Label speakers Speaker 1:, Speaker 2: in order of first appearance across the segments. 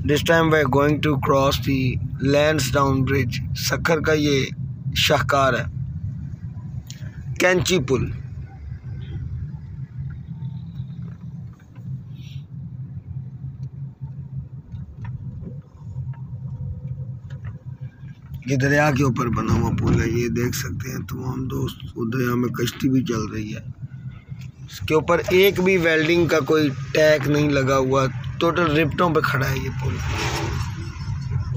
Speaker 1: This time we are going to cross the Lansdowne bridge. Sukkur का ये शाहकार है, कैंची पुल। ये दरिया के ऊपर बना हुआ पुल है, ये देख सकते हैं तमाम दोस्त। दरिया में कश्ती भी चल रही है, इसके ऊपर एक भी वेल्डिंग का कोई टैग नहीं लगा हुआ, टोटल रिप्टों पे खड़ा है ये पुल।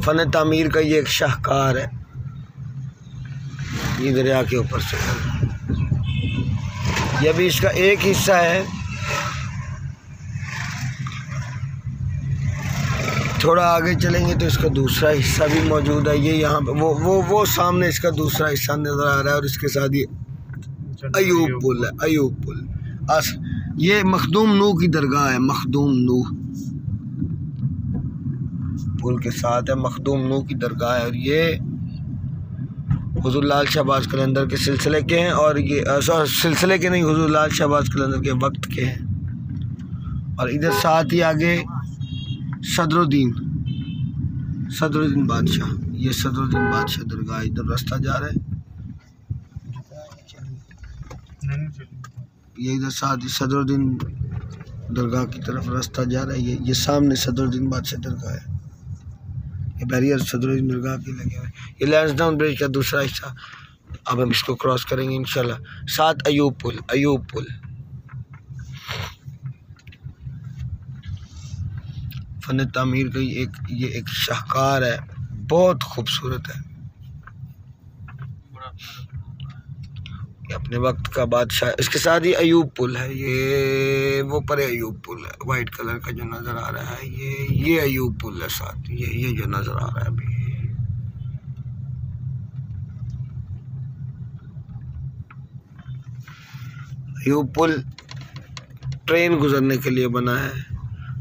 Speaker 1: फन तामीर का ये एक शाहकार है, ये दरिया के ऊपर से ये भी इसका एक हिस्सा है। थोड़ा आगे चलेंगे तो इसका दूसरा हिस्सा भी मौजूद है। ये यहाँ पे वो सामने इसका दूसरा हिस्सा नज़र आ रहा है और इसके साथ ये अयूब पुल है। अयूब पुल ये मखदूम नूह की दरगाह है। मखदूम नूह पुल के साथ है, मखदूम नूह की दरगाह है। और ये हुजूर लाल शहबाज कलंदर के सिलसिले के हैं, और ये सिलसिले के नहीं, हुजूर लाल शहबाज कलंदर के वक्त के हैं। और इधर साथ ही आगे सदरुद्दीन बादशाह, ये सदरुद्दीन बादशाह दरगाह। इधर रास्ता जा रहा है, ये इधर साथ ही सदरुद्दीन दरगाह की तरफ रास्ता जा रहा है। ये सामने सदरुद्दीन बादशाह दरगाह है, ये बैरियर सदरुद्दीन दरगाह के लगे हुए। ये लैंसडाउन ब्रिज का दूसरा हिस्सा, अब हम इसको क्रॉस करेंगे इंशाल्लाह। साथ अयूब पुल। अयूब पुल फन तामीर का ये एक शाहकार है, बहुत खूबसूरत है। ये अपने वक्त का बादशाह। इसके साथ ही अयूब पुल है, ये वो परे अयूब पुल है, वाइट कलर का जो नज़र आ रहा है, ये अयूब पुल है। साथ ये जो नज़र आ रहा है अभी, अयूब पुल ट्रेन गुजरने के लिए बना है।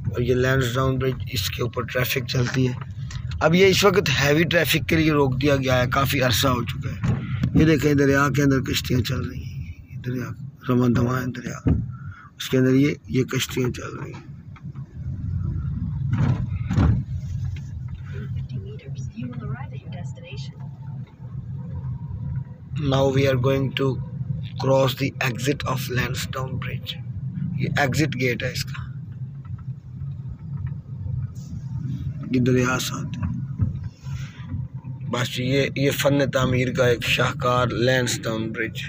Speaker 1: और ये लैंसडाउन ब्रिज, इसके ऊपर ट्रैफिक चलती है। अब ये इस वक्त हैवी ट्रैफिक के लिए रोक दिया गया है, काफ़ी अरसा हो चुका है। ये देखें दरिया के अंदर कश्तियाँ चल रही हैं, दरिया रवां दवां है दरिया, उसके अंदर ये कश्तियाँ चल रही हैं। Now we are going to cross the exit of Lansdowne bridge. ये एग्जिट गेट है इसका, ये दरिया साथ है। बस ये फन तामीर का एक शाहकार लैंसडाउन ब्रिज।